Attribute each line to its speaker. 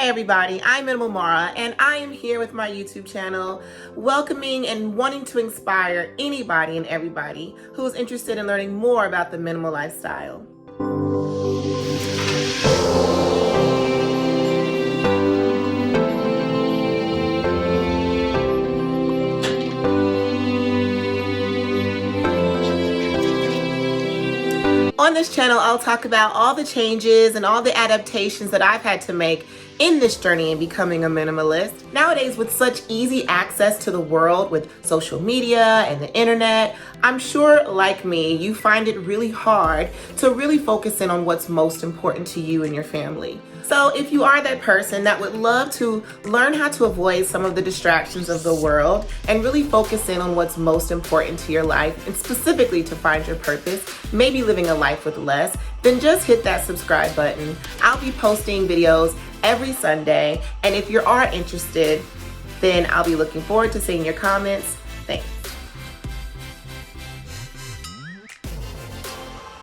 Speaker 1: Hi everybody, I'm Minimal.Mara and I am here with my YouTube channel welcoming and wanting to inspire anybody and everybody who is interested in learning more about the minimal lifestyle. On this channel, I'll talk about all the changes and all the adaptations that I've had to make in this journey in becoming a minimalist. Nowadays, with such easy access to the world with social media and the internet, I'm sure, like me, you find it really hard to really focus in on what's most important to you and your family. So if you are that person that would love to learn how to avoid some of the distractions of the world and really focus in on what's most important to your life, and specifically to find your purpose, maybe living a life with less, then just hit that subscribe button. I'll be posting videos every Sunday, and if you are interested, then I'll be looking forward to seeing your comments. Thanks.